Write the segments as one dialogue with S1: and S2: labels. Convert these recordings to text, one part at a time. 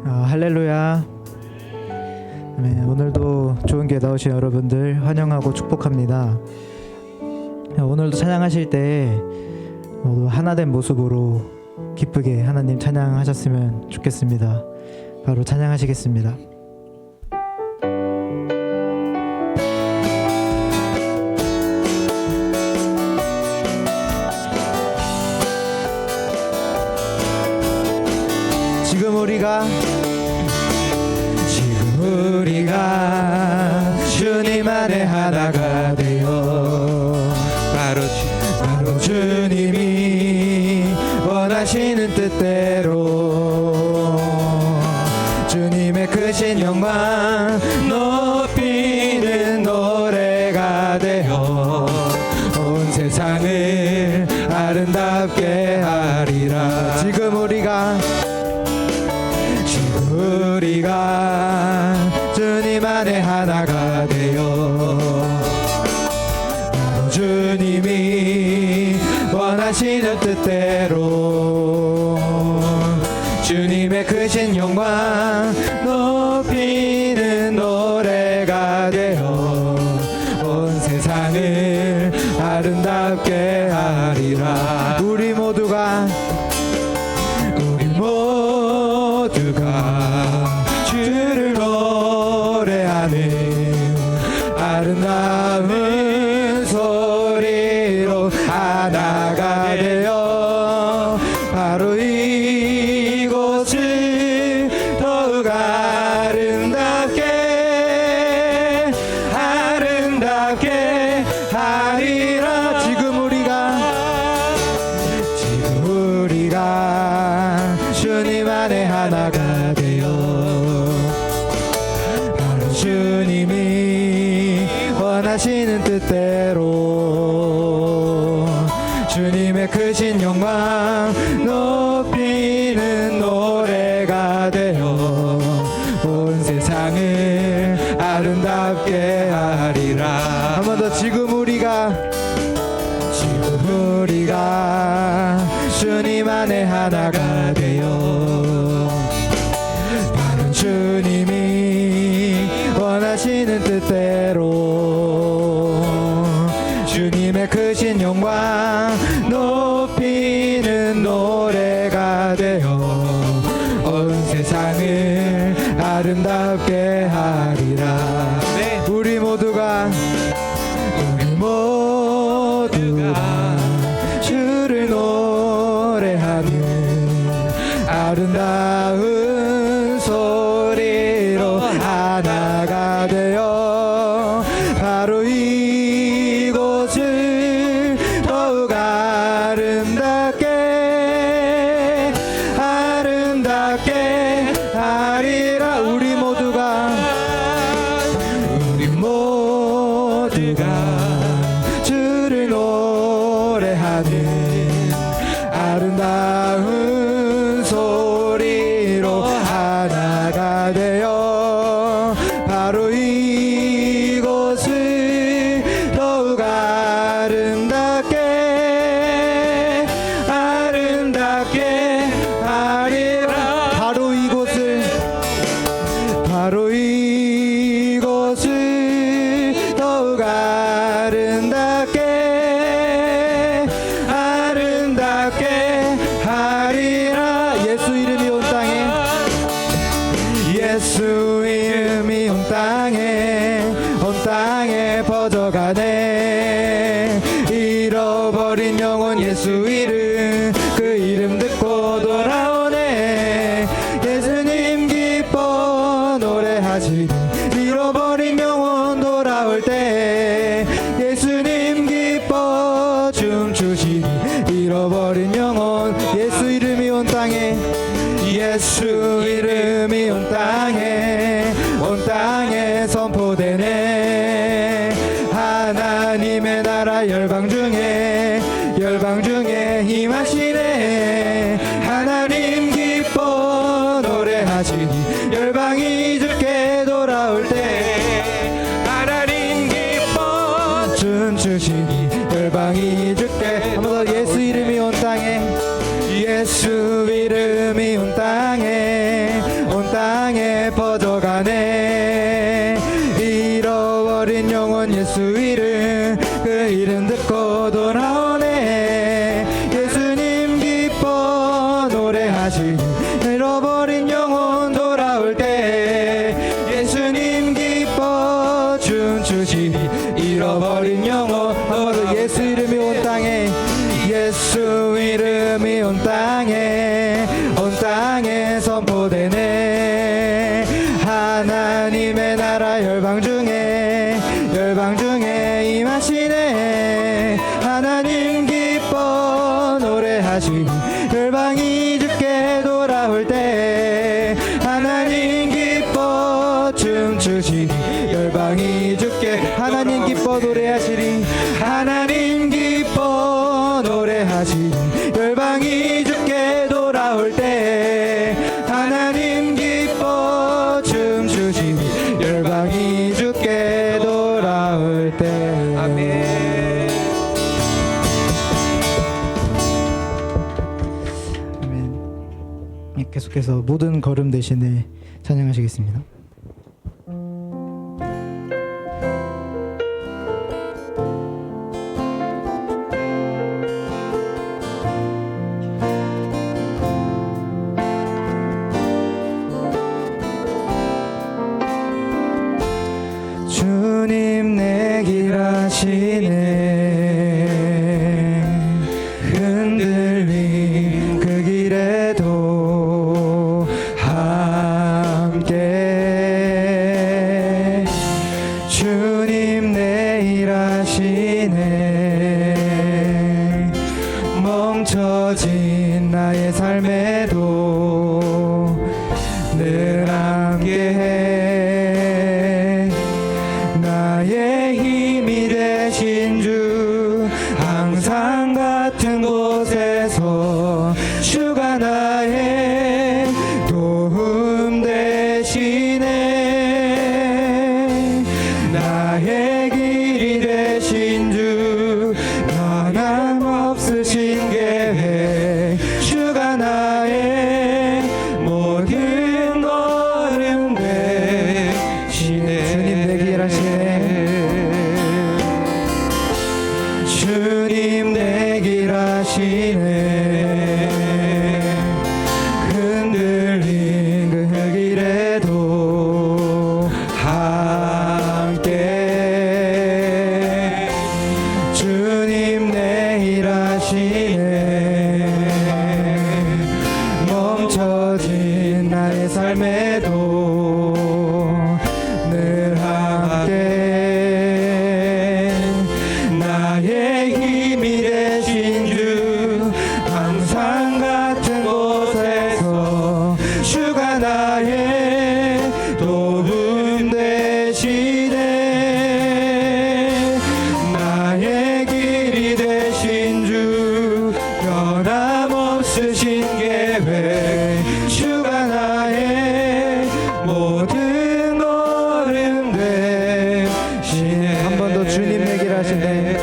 S1: 할렐루야. 네, 오늘도 좋은 기회 나오신 여러분들 환영하고 축복합니다. 오늘도 찬양하실 때 모두 하나된 모습으로 기쁘게 하나님 찬양하셨으면 좋겠습니다. 바로 찬양하시겠습니다. 지금 우리가 주님 안에 하나가 되어 바로 주님이 원하시는 뜻대로 주님의 크신 영광 높이는 노래가 되어 온 세상을 아름답게 하리라. 지금 우리가 주님 안에 하나가 되어 바로 주님이 원하시는 뜻대로 주님의 크신 영광 높이는 노래가 되어 온 세상을 아름답게 하리라. 우리 모두가 주를 노래하는 아름다운 소리로 하나가 되어 바로 이곳을 더욱 아름답게 하리라. 지금 우리가 주님 안에 하나가 되어 바로 주님이 원하시는 뜻대로 주님의 크신 영광 높이는 노래가 되어 온 세상을 아름답게 하리라. 한 번 더. 지금 우리가 주님 안에 하나가 되어 바로 주님이 원하시는 뜻대로 주님의 크신 영광 높이는 노래가 되어 온 세상을 아름답게 하리라. 네. 우리 모두가 주를 노래하는 아름다운 소리로 하나가 되어 바로 이곳을 더욱 아름답게 하리라. 우리 모두가 주를 노래하는 아름다운 소리로 하나가 되어 바로 이곳을 더욱 아름답게 하리라. 바로 이곳을 더욱 아름답게 하리라. 예수 이름이 온 땅에 퍼져가네. 잃어버린 영혼 예수 이름 그 이름 듣고 돌아오네. 예수님 기뻐 노래하시니 잃어버린 영혼 돌아올 때 예수님 기뻐 춤추시니 잃어버린 영혼 예수 이름이 온 땅에 온 땅에 선포되네. 하나님의 나라 열방 중에 힘하시네. 하나님 기뻐 노래하시니 열방이 주께 돌아올 때 하나님 기뻐 춤추시니 열방이 주께. 한 번 더. 예수 이름이 온 땅에 온 땅에 노래하시니 잃어버린 영혼 돌아올 때 예수님 기뻐 춤추시니 잃어버린 영혼 예수 이름이 온 땅에 예수 이름이 온 땅에 선포되네 하나님의 나라 열방 중에 임하시네 하나님 기뻐 노래하시니 열방이 주께 돌아올 때 하나님 기뻐 춤추시니 열방이 주께 하나님 기뻐 노래하시니 하나님 기뻐 노래하시니 열방이 주께 돌아올 때 하나님 기뻐 춤추시니 열방이 주께 돌아올 때 아멘. 아멘. 계속해서 모든 걸음 대신에 찬양하시겠습니다. 주님 내 길 아시네 흔들림 그 길에도 함께 주님 내 일 하시네 멈춰진 나의 삶에도 늘 함께해 나의 힘이 되신 주 항상 같은 곳에서 주가 나의 도움 되시네 나의 길이 되신 주 변함없으신 계획 주가 나의 모든 걸음 되시네 주님 내 길 하시네 주님 내 길 하시네 흔들린 그 길에도 함께 주님 내 일 하시네 멈춰진 나의 삶에도 늘 함께 나의 힘이 되신 주 항상 같은 곳에서 주가 나의 도움 되시네 나의 길이 되신 주 변함없으신 계획 주가 나의 모든 걸음 되시네 한 번 더 주님 내 길 하시네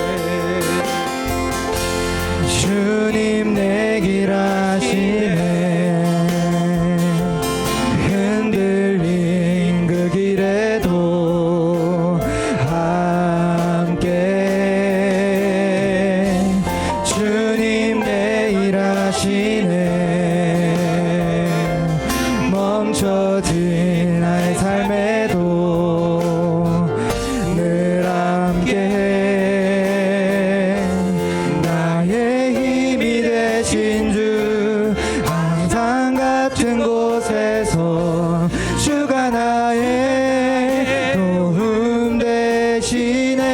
S1: 주님 내 길 하시네 흔들린 그 길에도 함께 주님 내 일 하시네 멈춰진 나의 삶에도 늘 함께 나의 힘이 되신 주 항상 같은 곳에서 주가 나의 도움 되시네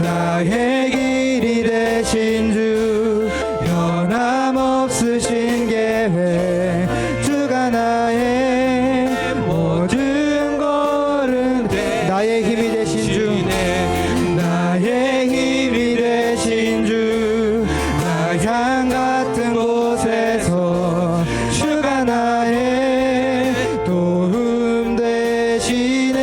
S1: 나의 길이 되신 주 변함없으신 계획 주가 나의 모든 걸음 나의 힘이 되신 주 나의 힘이 되신 주 항상 같은 곳에서 주가 나의 도움 되시네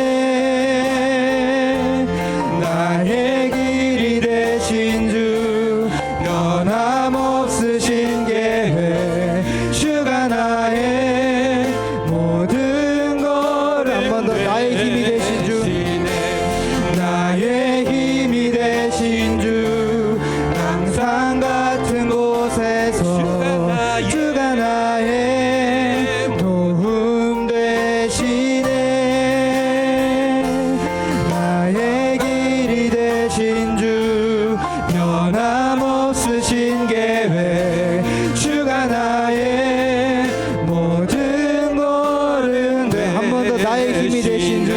S1: 나의 길이 되신 주 변함없으신 계획 주가 나의 모든 걸 한 번 더 나의 힘이 되신 주 나의 힘이 되신 주 항상 같은 곳에서 돼. 주가 나의 모든 것은 돼. 한 번 더 나의 힘이 되신 주,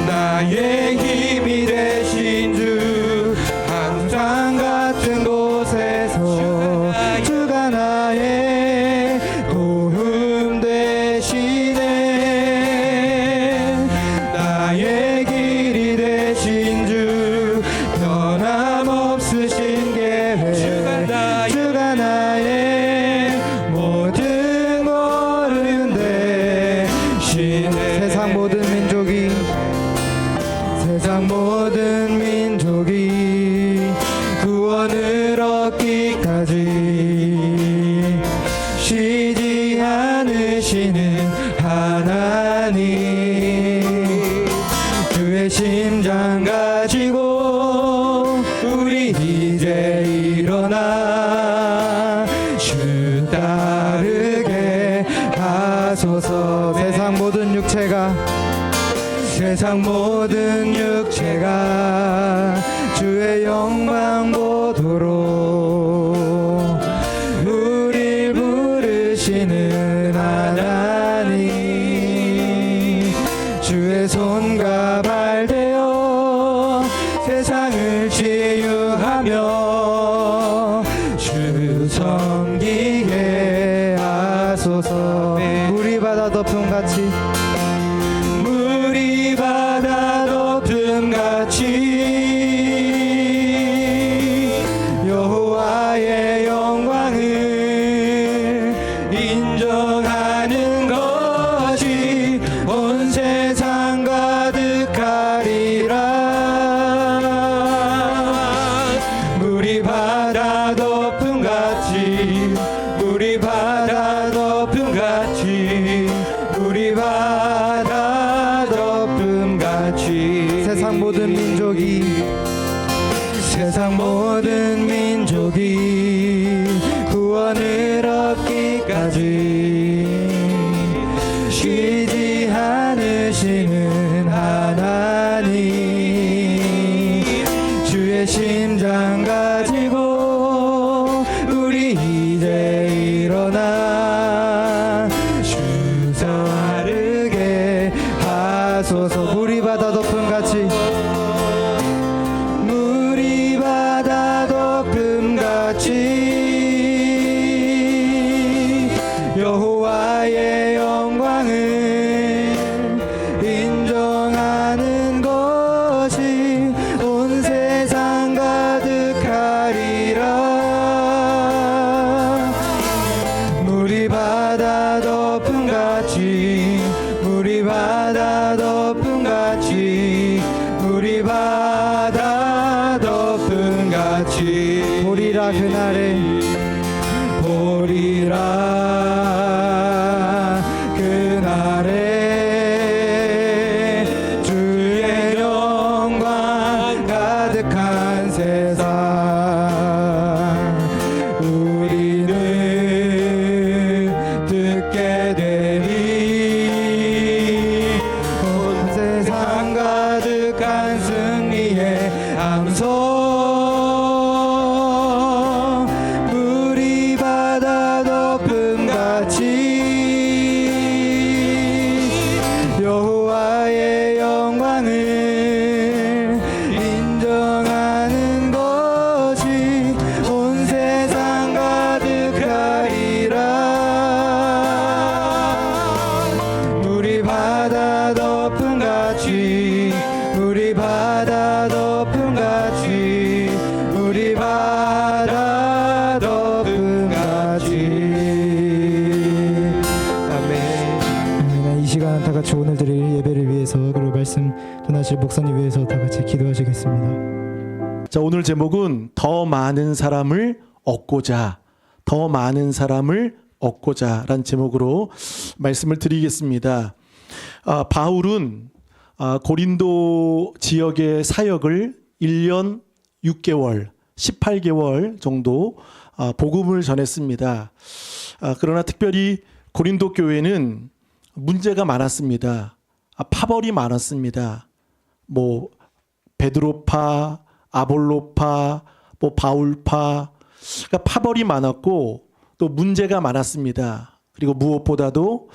S1: 나의 힘이 되신 주, 항상 같은 곳에서 주가 나의 도움 되시네. 나의 길이 되신 주, 변함없으신 계획, 주가 나의 모든 것은 되신. 세상 모든 민족이, 세상 모든 민족이 구원을 얻기까지 쉬지 않으시는 하나님, 주의 심장 가지고 우리 이제 일어나 주 따르게 하소서. 세상 모든 육체가 주의 영광 보도록 우릴 부르시는 하나님, 주의 손과 발 되어 세상을 치유하며 주 섬기게 하소서. 물이 바다 덮음 같이, 물이 바다 덮음 같이 여호와의 영광을 인정하는 것이 온 세상 가득하리라. 물이 바다 덮음 같이, 물이 바다 덮음 같이, 물이 바다 덮음 같이 세상 모든 민족이, 세상 모든 민족이 구원을 얻기까지 쉬지 않으시는 하나님, 주의 심장 가지고 우리 이제 일어나 주 따르게 하소서. 물이 바다 덮음 같이, 물이 바다 덮음 같이 여호와의 영광을 인정하는 것이 온 세상 가득하리라. 물이 바다 덮음 같이, 물이 바다 덮음 같이, 물이 바다 덮음 같이 보리라. 그날에 보리라. 그날에 주의 영광 가득한 세상 우리는 듣게 되리. 온 세상 가득한 승리의 함성. 물이 바다 덮음 같이 여호와의 영광을 인정하는 것이 온 세상 가득하리라. 물이 바다 덮음 같이, 물이 바다 덮음 같이, 물이 바다 덮음 같이. 아멘. 이 시간 다 같이 오늘 드릴 예배를 위해서, 그리고 말씀 전하실 목사님 위해서 다 같이 기도하시겠습니다.
S2: 자, 오늘 제목은 더 많은 사람을 얻고자, 더 많은 사람을 얻고자 라는 제목으로 말씀을 드리겠습니다. 바울은 고린도 지역의 사역을 1년 6개월, 18개월 정도 복음을 전했습니다. 그러나 특별히 고린도 교회는 문제가 많았습니다. 파벌이 많았습니다. 뭐 베드로파, 아볼로파, 뭐 바울파, 그러니까 파벌이 많았고 또 문제가 많았습니다. 그리고 무엇보다도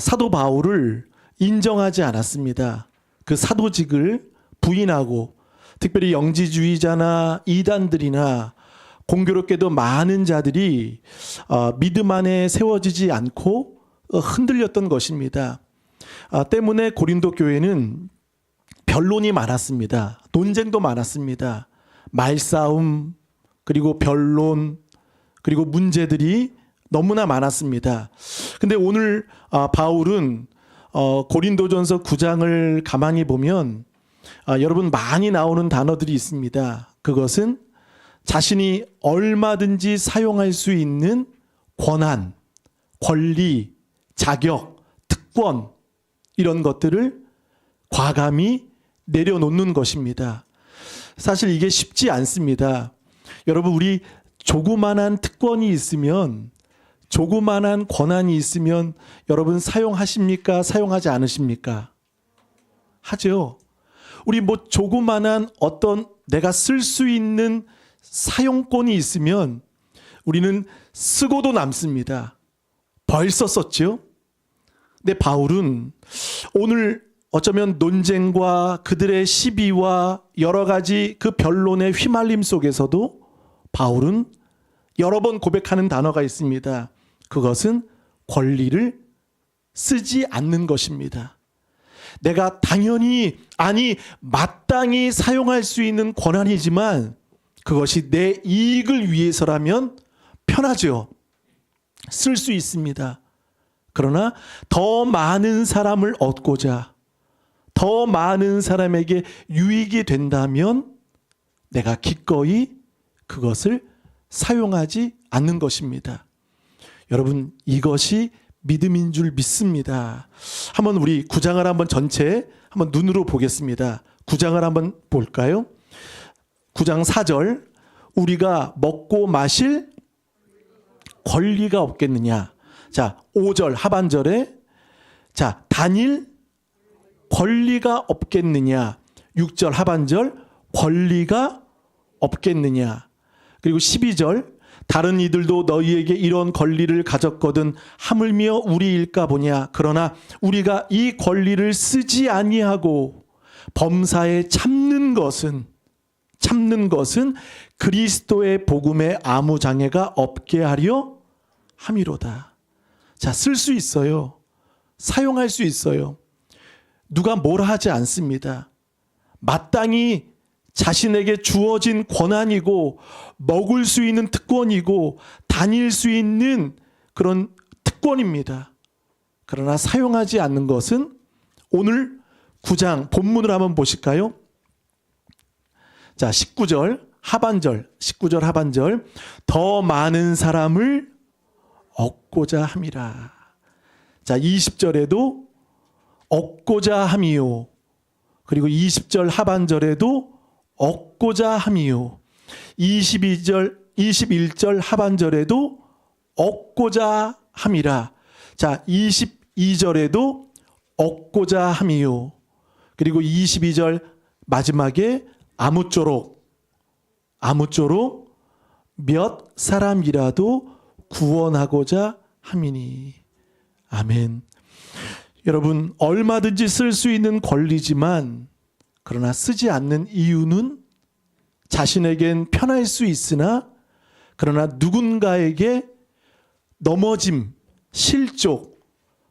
S2: 사도 바울을 인정하지 않았습니다. 그 사도직을 부인하고 특별히 영지주의자나 이단들이나 공교롭게도 많은 자들이 믿음 안에 세워지지 않고 흔들렸던 것입니다. 때문에 고린도 교회는 변론이 많았습니다. 논쟁도 많았습니다. 말싸움, 그리고 변론, 그리고 문제들이 너무나 많았습니다. 근데 오늘 바울은 고린도전서 9장을 가만히 보면 여러분 많이 나오는 단어들이 있습니다. 그것은 자신이 얼마든지 사용할 수 있는 권한, 권리, 자격, 특권 이런 것들을 과감히 내려놓는 것입니다. 사실 이게 쉽지 않습니다. 여러분 우리 조그만한 특권이 있으면 조그만한 권한이 있으면 여러분 사용하십니까? 사용하지 않으십니까? 하죠. 우리 뭐 조그만한 어떤 내가 쓸 수 있는 사용권이 있으면 우리는 쓰고도 남습니다. 벌써 썼죠. 근데 바울은 오늘 어쩌면 논쟁과 그들의 시비와 여러 가지 그 변론의 휘말림 속에서도 바울은 여러 번 고백하는 단어가 있습니다. 그것은 권리를 쓰지 않는 것입니다. 내가 당연히 마땅히 사용할 수 있는 권한이지만 그것이 내 이익을 위해서라면 편하죠. 쓸 수 있습니다. 그러나 더 많은 사람을 얻고자 더 많은 사람에게 유익이 된다면 내가 기꺼이 그것을 사용하지 않는 것입니다. 여러분 이것이 믿음인 줄 믿습니다. 한번 우리 9장을 한번 전체 한번 눈으로 보겠습니다. 9장을 한번 볼까요? 9장 4절 우리가 먹고 마실 권리가 없겠느냐. 자 5절 하반절에 자 다닐 권리가 없겠느냐. 6절 하반절 권리가 없겠느냐. 그리고 12절 다른 이들도 너희에게 이런 권리를 가졌거든 하물며 우리일까 보냐. 그러나 우리가 이 권리를 쓰지 아니하고 범사에 참는 것은 그리스도의 복음에 아무 장애가 없게 하려 함이로다. 자, 쓸 수 있어요. 사용할 수 있어요. 누가 뭐라 하지 않습니다. 마땅히 자신에게 주어진 권한이고 먹을 수 있는 특권이고 다닐 수 있는 그런 특권입니다. 그러나 사용하지 않는 것은 오늘 9장 본문을 한번 보실까요? 자, 19절 하반절 더 많은 사람을 얻고자 함이라. 자, 20절에도 얻고자 함이요. 그리고 20절 하반절에도 얻고자 함이요. 21절 하반절에도 얻고자 함이라. 자, 22절에도 얻고자 함이요. 그리고 22절 마지막에 아무쪼록 몇 사람이라도 구원하고자 함이니. 아멘. 여러분 얼마든지 쓸 수 있는 권리지만 그러나 쓰지 않는 이유는 자신에겐 편할 수 있으나 그러나 누군가에게 넘어짐, 실족,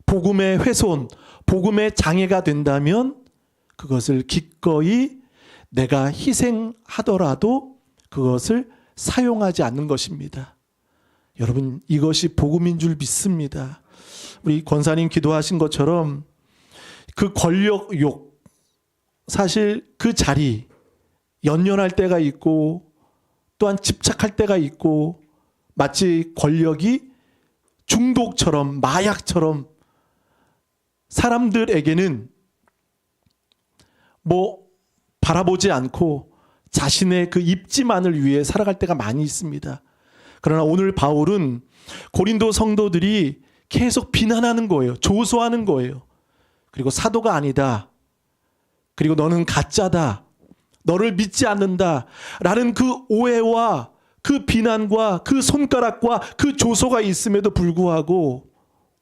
S2: 복음의 훼손, 복음의 장애가 된다면 그것을 기꺼이 내가 희생하더라도 그것을 사용하지 않는 것입니다. 여러분 이것이 복음인 줄 믿습니다. 우리 권사님 기도하신 것처럼 그 권력욕, 사실 그 자리 연연할 때가 있고 또한 집착할 때가 있고 마치 권력이 중독처럼 마약처럼 사람들에게는 뭐 바라보지 않고 자신의 그 입지만을 위해 살아갈 때가 많이 있습니다. 그러나 오늘 바울은 고린도 성도들이 계속 비난하는 거예요. 조소하는 거예요. 그리고 사도가 아니다. 그리고 너는 가짜다. 너를 믿지 않는다. 라는 그 오해와 그 비난과 그 손가락과 그 조소가 있음에도 불구하고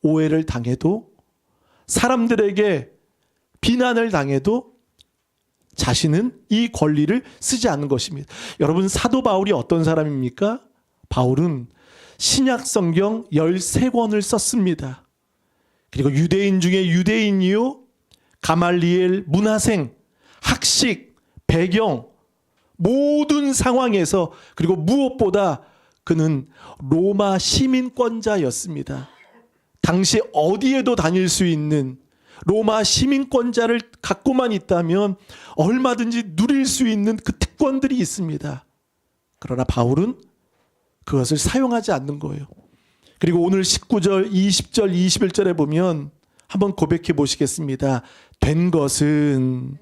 S2: 오해를 당해도 사람들에게 비난을 당해도 자신은 이 권리를 쓰지 않는 것입니다. 여러분, 사도 바울이 어떤 사람입니까? 바울은 신약 성경 13권을 썼습니다. 그리고 유대인 중에 유대인이요, 가말리엘, 문화생, 학식, 배경, 모든 상황에서, 그리고 무엇보다 그는 로마 시민권자였습니다. 당시 어디에도 다닐 수 있는 로마 시민권자를 갖고만 있다면 얼마든지 누릴 수 있는 그 특권들이 있습니다. 그러나 바울은 그것을 사용하지 않는 거예요. 그리고 오늘 19절, 20절, 21절에 보면 한번 고백해 보시겠습니다. 된 것은,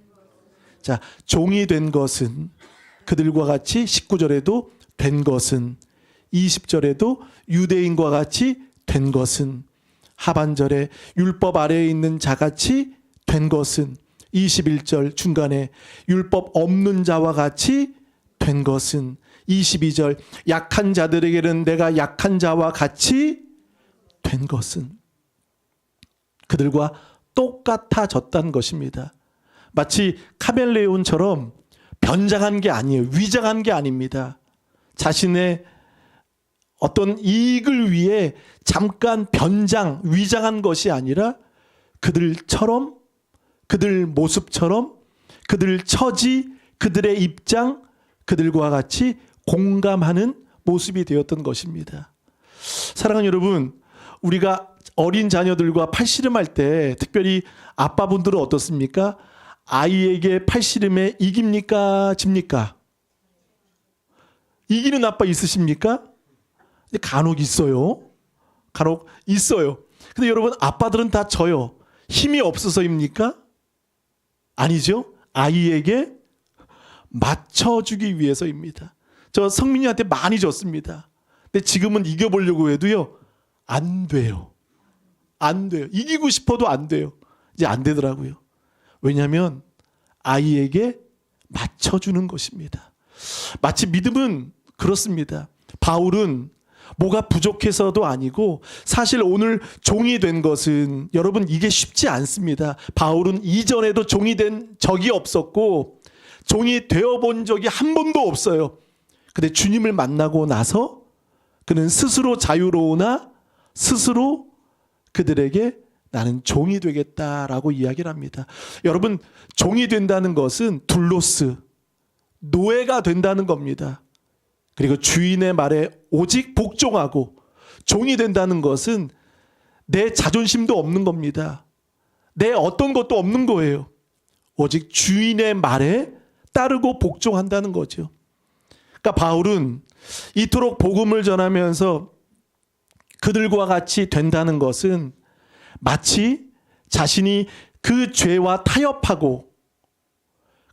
S2: 자, 종이 된 것은, 그들과 같이 19절에도 된 것은, 20절에도 유대인과 같이 된 것은, 하반절에 율법 아래에 있는 자같이 된 것은, 21절 중간에 율법 없는 자와 같이 된 것은, 22절 약한 자들에게는 내가 약한 자와 같이 된 것은, 그들과 똑같아졌다는 것입니다. 마치 카멜레온처럼 변장한 게 아니에요. 위장한 게 아닙니다. 자신의 어떤 이익을 위해 잠깐 변장, 위장한 것이 아니라 그들처럼, 그들 모습처럼, 그들 처지, 그들의 입장, 그들과 같이 공감하는 모습이 되었던 것입니다. 사랑하는 여러분, 우리가 어린 자녀들과 팔씨름할 때 특별히 아빠분들은 어떻습니까? 아이에게 팔씨름에 이깁니까? 집니까? 이기는 아빠 있으십니까? 간혹 있어요. 간혹 있어요. 근데 여러분, 아빠들은 다 져요. 힘이 없어서입니까? 아니죠. 아이에게 맞춰주기 위해서입니다. 저 성민이한테 많이 졌습니다. 근데 지금은 이겨보려고 해도요, 안 돼요. 안 돼요. 이기고 싶어도 안 돼요. 이제 안 되더라고요. 왜냐하면 아이에게 맞춰주는 것입니다. 마치 믿음은 그렇습니다. 바울은 뭐가 부족해서도 아니고, 사실 오늘 종이 된 것은, 여러분, 이게 쉽지 않습니다. 바울은 이전에도 종이 된 적이 없었고 종이 되어본 적이 한 번도 없어요. 근데 주님을 만나고 나서 그는 스스로 자유로우나 스스로 그들에게 나는 종이 되겠다라고 이야기를 합니다. 여러분, 종이 된다는 것은 둘로스, 노예가 된다는 겁니다. 그리고 주인의 말에 오직 복종하고, 종이 된다는 것은 내 자존심도 없는 겁니다. 내 어떤 것도 없는 거예요. 오직 주인의 말에 따르고 복종한다는 거죠. 그러니까 바울은 이토록 복음을 전하면서 그들과 같이 된다는 것은 마치 자신이 그 죄와 타협하고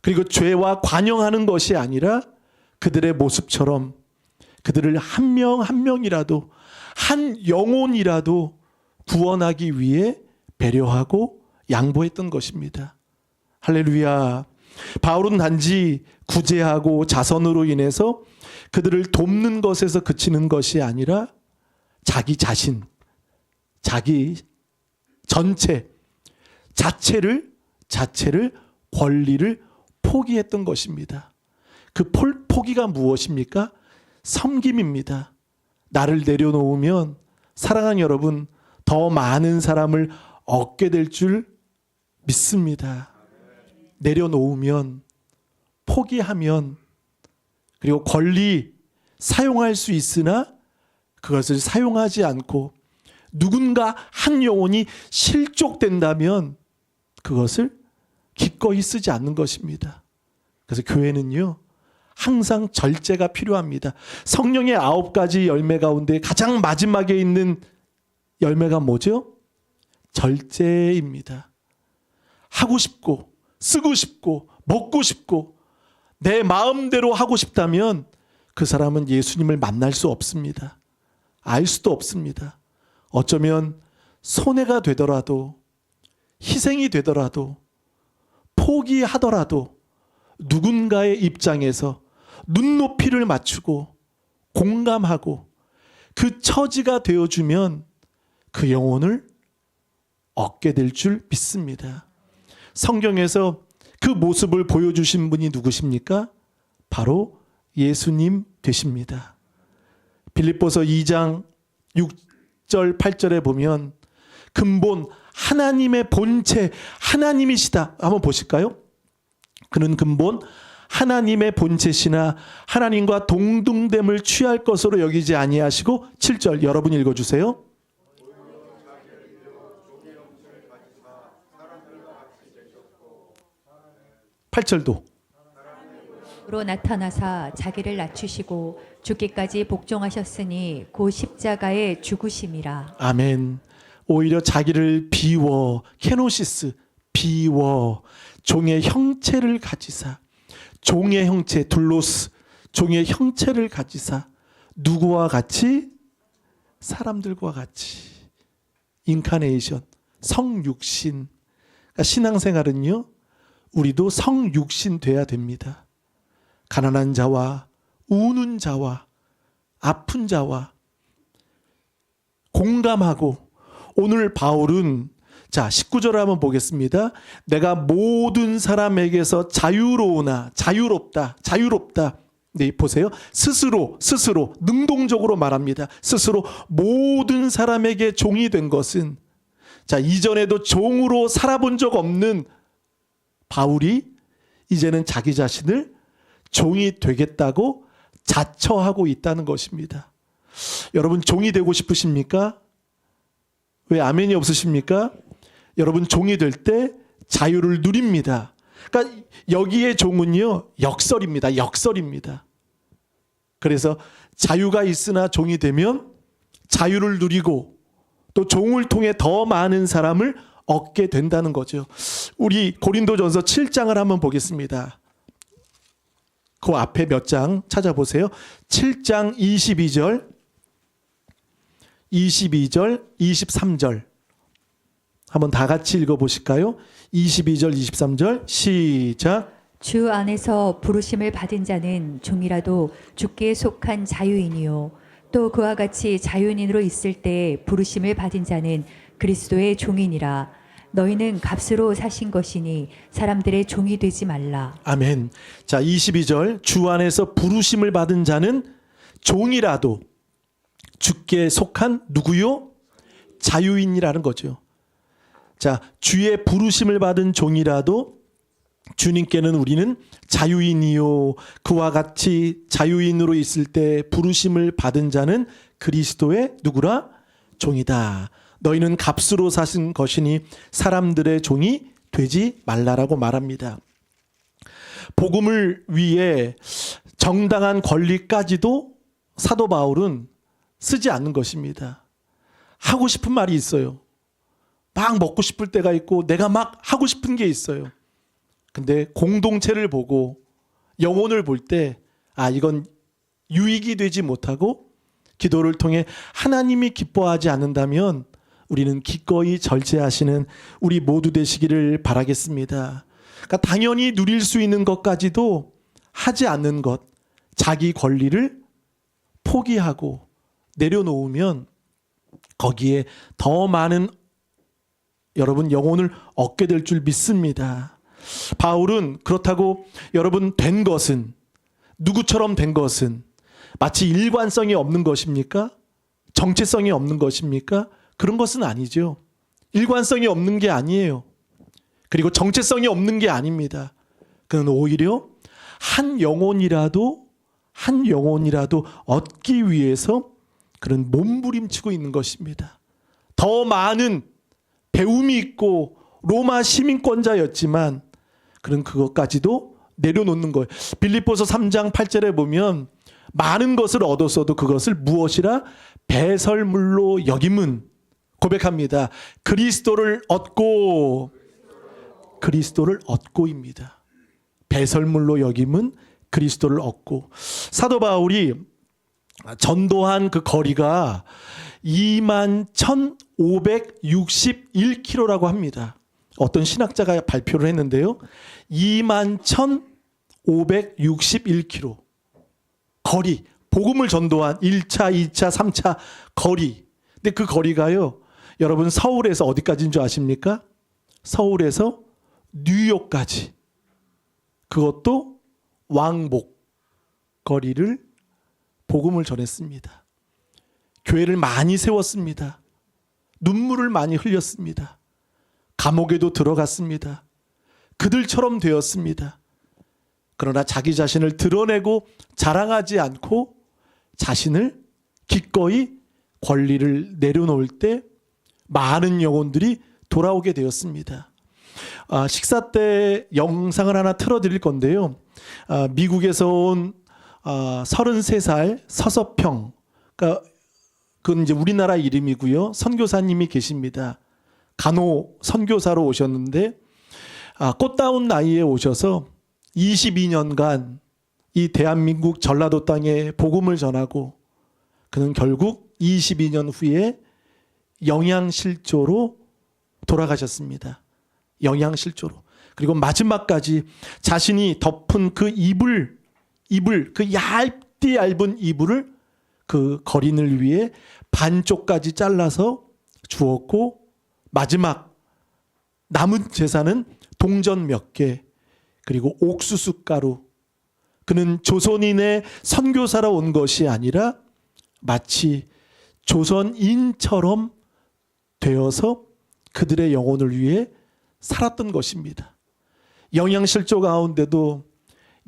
S2: 그리고 죄와 관용하는 것이 아니라 그들의 모습처럼 그들을 한 명 한 명이라도, 한 영혼이라도 구원하기 위해 배려하고 양보했던 것입니다. 할렐루야. 바울은 단지 구제하고 자선으로 인해서 그들을 돕는 것에서 그치는 것이 아니라 자기 자신, 자기 자체를 권리를 포기했던 것입니다. 그 포기가 무엇입니까? 섬김입니다. 나를 내려놓으면, 사랑하는 여러분, 더 많은 사람을 얻게 될 줄 믿습니다. 내려놓으면, 포기하면, 그리고 권리 사용할 수 있으나 그것을 사용하지 않고 누군가 한 영혼이 실족된다면 그것을 기꺼이 쓰지 않는 것입니다. 그래서 교회는요, 항상 절제가 필요합니다. 성령의 9가지 열매 가운데 가장 마지막에 있는 열매가 뭐죠? 절제입니다. 하고 싶고, 쓰고 싶고, 먹고 싶고, 내 마음대로 하고 싶다면 그 사람은 예수님을 만날 수 없습니다. 알 수도 없습니다. 어쩌면 손해가 되더라도, 희생이 되더라도, 포기하더라도 누군가의 입장에서 눈높이를 맞추고 공감하고 그 처지가 되어주면 그 영혼을 얻게 될 줄 믿습니다. 성경에서 그 모습을 보여주신 분이 누구십니까? 바로 예수님 되십니다. 빌립보서 2장 6절 8절에 보면 근본 하나님의 본체 하나님이시다. 한번 보실까요? 그는 근본 하나님의 본체시나 하나님과 동등됨을 취할 것으로 여기지 아니하시고 7절 여러분 읽어주세요. 8절도
S3: 로 나타나사 자기를 낮추시고 죽기까지 복종하셨으니 곧 십자가에 죽으심이라.
S2: 아멘. 오히려 자기를 비워 케노시스 비워 종의 형체를 가지사 종의 형체 둘로스 종의 형체를 가지사 누구와 같이 사람들과 같이 인카네이션 성육신 그러니까 신앙생활은요 우리도 성육신 돼야 됩니다. 가난한 자와 우는 자와 아픈 자와 공감하고 오늘 바울은 자 19절을 한번 보겠습니다. 내가 모든 사람에게서 자유로우나 자유롭다. 네 보세요. 스스로 능동적으로 말합니다. 스스로 모든 사람에게 종이 된 것은 자 이전에도 종으로 살아본 적 없는 바울이 이제는 자기 자신을 종이 되겠다고 자처하고 있다는 것입니다. 여러분 종이 되고 싶으십니까? 왜 아멘이 없으십니까? 여러분 종이 될 때 자유를 누립니다. 그러니까 여기에 종은요 역설입니다. 그래서 자유가 있으나 종이 되면 자유를 누리고 또 종을 통해 더 많은 사람을 얻게 된다는 거죠. 우리 고린도전서 7장을 한번 보겠습니다. 그 앞에 몇 장 찾아보세요. 7장 22절, 23절 한번 다 같이 읽어보실까요? 22절, 23절 시작.
S3: 주 안에서 부르심을 받은 자는 종이라도 주께 속한 자유인이요 또 그와 같이 자유인으로 있을 때 부르심을 받은 자는 그리스도의 종이니라. 너희는 값으로 사신 것이니 사람들의 종이 되지 말라.
S2: 아멘. 자 22절 주 안에서 부르심을 받은 자는 종이라도 주께 속한 누구요? 자유인이라는 거죠. 자 주의 부르심을 받은 종이라도 주님께는 우리는 자유인이요 그와 같이 자유인으로 있을 때 부르심을 받은 자는 그리스도의 누구라? 종이다. 너희는 값으로 사신 것이니 사람들의 종이 되지 말라라고 말합니다. 복음을 위해 정당한 권리까지도 사도 바울은 쓰지 않는 것입니다. 하고 싶은 말이 있어요. 막 먹고 싶을 때가 있고 내가 막 하고 싶은 게 있어요. 근데 공동체를 보고 영혼을 볼 때 이건 유익이 되지 못하고 기도를 통해 하나님이 기뻐하지 않는다면 우리는 기꺼이 절제하시는 우리 모두 되시기를 바라겠습니다. 그러니까 당연히 누릴 수 있는 것까지도 하지 않는 것, 자기 권리를 포기하고 내려놓으면 거기에 더 많은 여러분 영혼을 얻게 될 줄 믿습니다. 바울은 그렇다고 여러분 된 것은 누구처럼 된 것은 마치 일관성이 없는 것입니까? 정체성이 없는 것입니까? 그런 것은 아니죠. 일관성이 없는 게 아니에요. 그리고 정체성이 없는 게 아닙니다. 그는 오히려 한 영혼이라도 얻기 위해서 그런 몸부림치고 있는 것입니다. 더 많은 배움이 있고 로마 시민권자였지만 그런 그것까지도 내려놓는 거예요. 빌립보서 3장 8절에 보면 많은 것을 얻었어도 그것을 무엇이라 배설물로 여김은 고백합니다. 그리스도를 얻고입니다. 배설물로 여김은 그리스도를 얻고. 사도 바울이 전도한 그 거리가 21,561km라고 합니다. 어떤 신학자가 발표를 했는데요. 21,561km. 거리, 복음을 전도한 1차, 2차, 3차 거리. 근데 그 거리가요, 여러분 서울에서 어디까지인 줄 아십니까? 서울에서 뉴욕까지. 그것도 왕복 거리를 복음을 전했습니다. 교회를 많이 세웠습니다. 눈물을 많이 흘렸습니다. 감옥에도 들어갔습니다. 그들처럼 되었습니다. 그러나 자기 자신을 드러내고 자랑하지 않고 자신을 기꺼이 권리를 내려놓을 때 많은 영혼들이 돌아오게 되었습니다. 식사 때 영상을 하나 틀어드릴 건데요. 미국에서 온 33살 서서평, 그건 이제 우리나라 이름이고요. 선교사님이 계십니다. 간호 선교사로 오셨는데 꽃다운 나이에 오셔서 22년간 이 대한민국 전라도 땅에 복음을 전하고 그는 결국 22년 후에 영양실조로 돌아가셨습니다. 영양실조로. 그리고 마지막까지 자신이 덮은 그 이불, 그 얇은 이불을 그 거린을 위해 반쪽까지 잘라서 주었고, 마지막 남은 재산은 동전 몇 개, 그리고 옥수수 가루. 그는 조선인의 선교사로 온 것이 아니라 마치 조선인처럼 되어서 그들의 영혼을 위해 살았던 것입니다. 영양실조 가운데도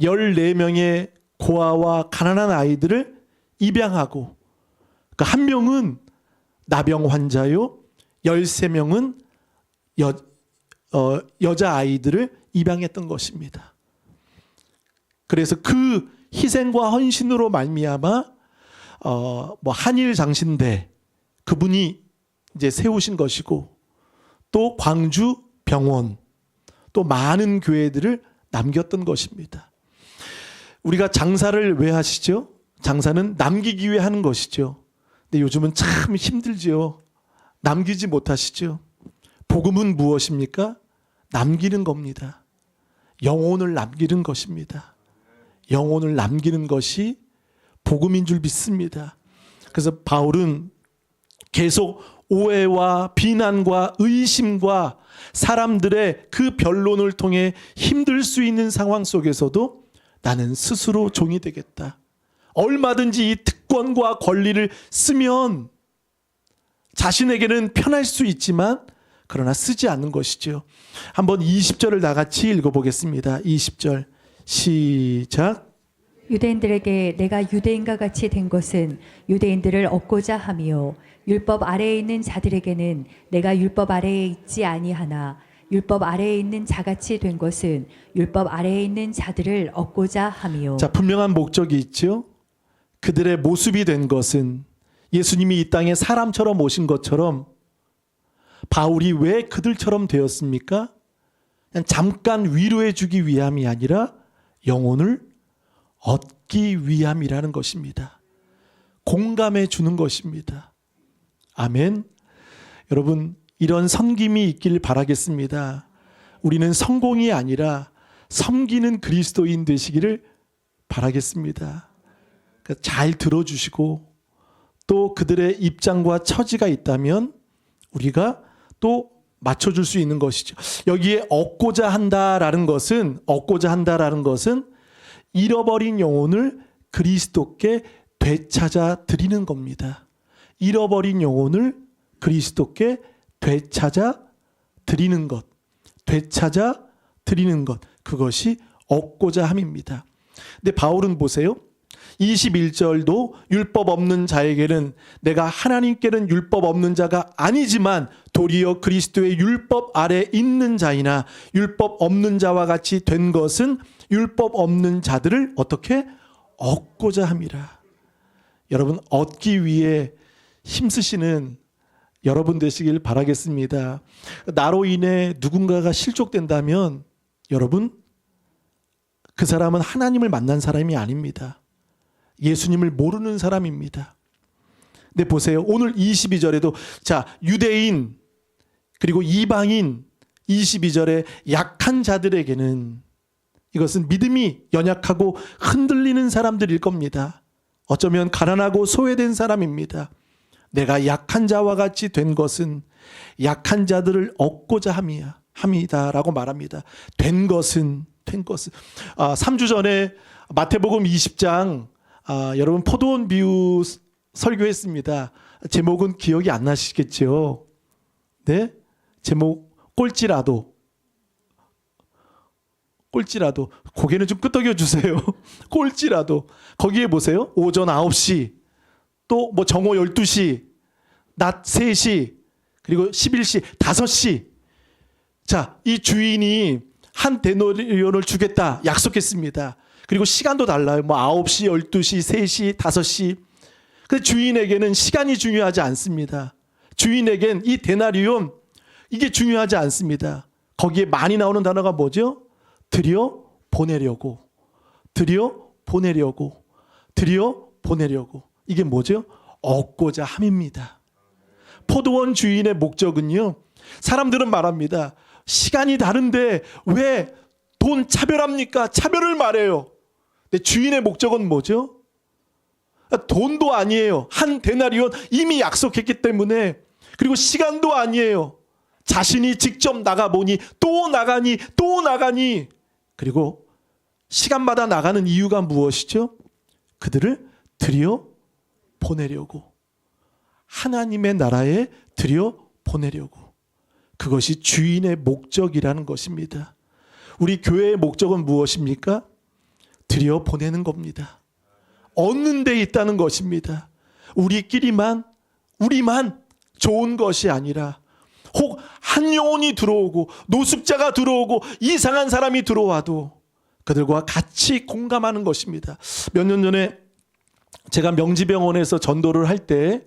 S2: 14명의 고아와 가난한 아이들을 입양하고, 그 한 명은 나병 환자요, 13명은 여자 아이들을 입양했던 것입니다. 그래서 그 희생과 헌신으로 말미암아 한일 장신대 그분이 이제 세우신 것이고, 또 광주 병원, 또 많은 교회들을 남겼던 것입니다. 우리가 장사를 왜 하시죠? 장사는 남기기 위해 하는 것이죠. 근데 요즘은 참 힘들죠. 남기지 못하시죠. 복음은 무엇입니까? 남기는 겁니다. 영혼을 남기는 것입니다. 영혼을 남기는 것이 복음인 줄 믿습니다. 그래서 바울은 계속 오해와 비난과 의심과 사람들의 그 변론을 통해 힘들 수 있는 상황 속에서도 나는 스스로 종이 되겠다. 얼마든지 이 특권과 권리를 쓰면 자신에게는 편할 수 있지만 그러나 쓰지 않는 것이죠. 한번 20절을 다 같이 읽어보겠습니다. 20절 시작.
S3: 유대인들에게 내가 유대인과 같이 된 것은 유대인들을 얻고자 함이요 율법 아래에 있는 자들에게는 내가 율법 아래에 있지 아니하나 율법 아래에 있는 자같이 된 것은 율법 아래에 있는 자들을 얻고자 함이요.
S2: 자, 분명한 목적이 있죠. 그들의 모습이 된 것은 예수님이 이 땅에 사람처럼 오신 것처럼 바울이 왜 그들처럼 되었습니까? 그냥 잠깐 위로해 주기 위함이 아니라 영혼을 얻기 위함이라는 것입니다. 공감해 주는 것입니다. 아멘. 여러분, 이런 섬김이 있길 바라겠습니다. 우리는 성공이 아니라 섬기는 그리스도인 되시기를 바라겠습니다. 잘 들어주시고 또 그들의 입장과 처지가 있다면 우리가 또 맞춰줄 수 있는 것이죠. 여기에 얻고자 한다라는 것은 잃어버린 영혼을 그리스도께 되찾아 드리는 겁니다. 잃어버린 영혼을 그리스도께 되찾아 드리는 것, 그것이 얻고자 함입니다. 근데 바울은 보세요. 21절도 율법 없는 자에게는 내가 하나님께는 율법 없는 자가 아니지만 도리어 그리스도의 율법 아래 있는 자이나 율법 없는 자와 같이 된 것은 율법 없는 자들을 어떻게 얻고자 함이라. 여러분, 얻기 위해 힘쓰시는 여러분 되시길 바라겠습니다. 나로 인해 누군가가 실족된다면 여러분, 그 사람은 하나님을 만난 사람이 아닙니다. 예수님을 모르는 사람입니다. 근데 보세요. 오늘 22절에도 자, 유대인 그리고 이방인 22절에 약한 자들에게는 이것은 믿음이 연약하고 흔들리는 사람들일 겁니다. 어쩌면 가난하고 소외된 사람입니다. 내가 약한 자와 같이 된 것은 약한 자들을 얻고자 함이다라고 말합니다. 된 것은 3주 전에 마태복음 20장 여러분 포도원 비유 설교했습니다. 제목은 기억이 안 나시겠죠? 네? 제목 꼴찌라도 고개는 좀 끄덕여 주세요. 꼴찌라도 거기에 보세요. 오전 9시 또 뭐 정오 12시 낮 3시 그리고 11시 5시 자, 이 주인이 한 데나리온을 주겠다 약속했습니다. 그리고 시간도 달라요. 뭐 9시, 12시, 3시, 5시. 근데 주인에게는 시간이 중요하지 않습니다. 주인에겐 이 데나리온 이게 중요하지 않습니다. 거기에 많이 나오는 단어가 뭐죠? 들여 보내려고. 이게 뭐죠? 얻고자 함입니다. 포도원 주인의 목적은요. 사람들은 말합니다. 시간이 다른데 왜 돈 차별합니까? 차별을 말해요. 근데 주인의 목적은 뭐죠? 돈도 아니에요. 한 데나리온 이미 약속했기 때문에 그리고 시간도 아니에요. 자신이 직접 나가보니 또 나가니 그리고 시간마다 나가는 이유가 무엇이죠? 그들을 들여 보내려고. 하나님의 나라에 들여 보내려고. 그것이 주인의 목적이라는 것입니다. 우리 교회의 목적은 무엇입니까? 들여 보내는 겁니다. 얻는 데 있다는 것입니다. 우리만 좋은 것이 아니라 혹 한 영혼이 들어오고 노숙자가 들어오고 이상한 사람이 들어와도 그들과 같이 공감하는 것입니다. 몇 년 전에 제가 명지병원에서 전도를 할 때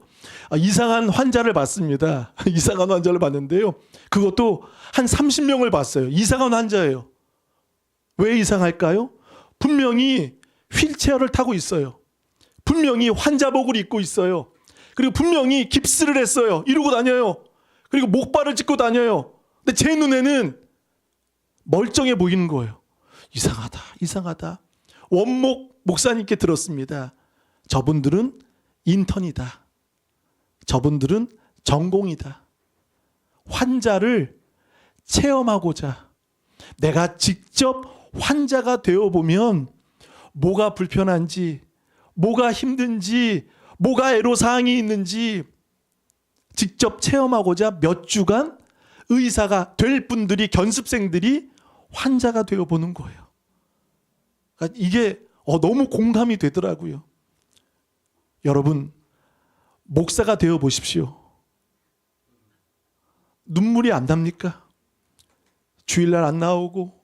S2: 이상한 환자를 봤습니다. 이상한 환자를 봤는데요. 그것도 한 30명을 봤어요. 이상한 환자예요. 왜 이상할까요? 분명히 휠체어를 타고 있어요. 분명히 환자복을 입고 있어요. 그리고 분명히 깁스를 했어요. 이러고 다녀요. 그리고 목발을 짚고 다녀요. 근데 제 눈에는 멀쩡해 보이는 거예요. 이상하다. 원목 목사님께 들었습니다. 저분들은 인턴이다. 저분들은 전공이다. 환자를 체험하고자 내가 직접 환자가 되어보면 뭐가 불편한지, 뭐가 힘든지, 뭐가 애로사항이 있는지 직접 체험하고자 몇 주간 의사가 될 분들이, 견습생들이 환자가 되어보는 거예요. 그러니까 이게 너무 공감이 되더라고요. 여러분, 목사가 되어 보십시오. 눈물이 안 납니까? 주일날 안 나오고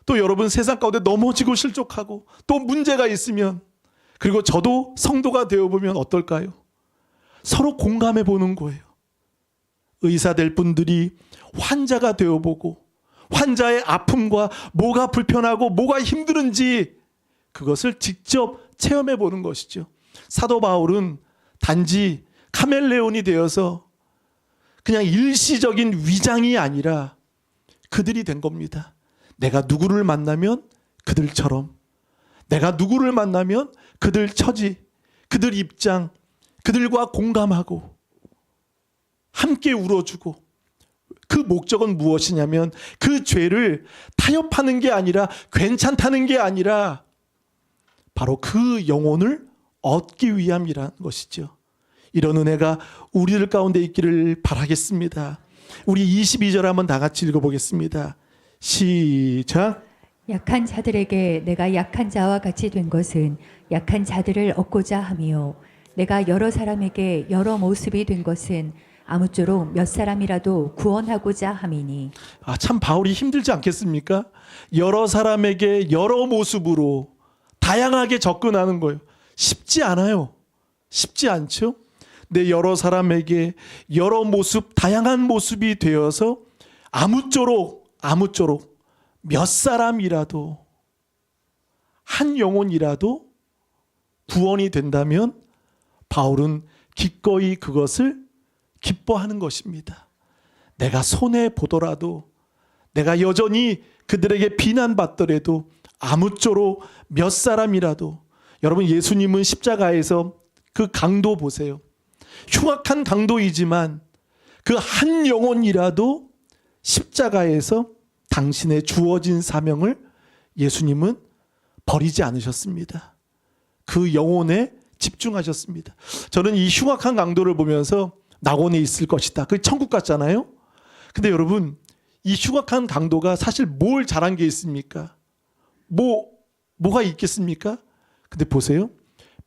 S2: 또 여러분 세상 가운데 넘어지고 실족하고 또 문제가 있으면 그리고 저도 성도가 되어보면 어떨까요? 서로 공감해 보는 거예요. 의사 될 분들이 환자가 되어보고 환자의 아픔과 뭐가 불편하고 뭐가 힘든지 그것을 직접 체험해 보는 것이죠. 사도 바울은 단지 카멜레온이 되어서 그냥 일시적인 위장이 아니라 그들이 된 겁니다. 내가 누구를 만나면 그들처럼, 내가 누구를 만나면 그들 처지, 그들 입장, 그들과 공감하고 함께 울어주고 그 목적은 무엇이냐면 그 죄를 타협하는 게 아니라 괜찮다는 게 아니라 바로 그 영혼을 얻기 위함이라는 것이죠. 이런 은혜가 우리들 가운데 있기를 바라겠습니다. 우리 22절 한번 다 같이 읽어보겠습니다. 시작.
S3: 약한 자들에게 내가 약한 자와 같이 된 것은 약한 자들을 얻고자 함이요 내가 여러 사람에게 여러 모습이 된 것은 아무쪼록 몇 사람이라도 구원하고자 함이니.
S2: 참 바울이 힘들지 않겠습니까? 여러 사람에게 여러 모습으로 다양하게 접근하는 거예요. 쉽지 않아요. 쉽지 않죠? 내 여러 사람에게 여러 모습, 다양한 모습이 되어서 아무쪼록 몇 사람이라도 한 영혼이라도 구원이 된다면 바울은 기꺼이 그것을 기뻐하는 것입니다. 내가 손해 보더라도 내가 여전히 그들에게 비난받더라도 아무쪼록 몇 사람이라도 여러분 예수님은 십자가에서 그 강도 보세요. 흉악한 강도이지만 그 한 영혼이라도 십자가에서 당신의 주어진 사명을 예수님은 버리지 않으셨습니다. 그 영혼에 집중하셨습니다. 저는 이 흉악한 강도를 보면서 낙원에 있을 것이다. 그 천국 같잖아요. 근데 여러분 이 흉악한 강도가 사실 뭘 잘한 게 있습니까? 뭐가 있겠습니까? 근데 보세요.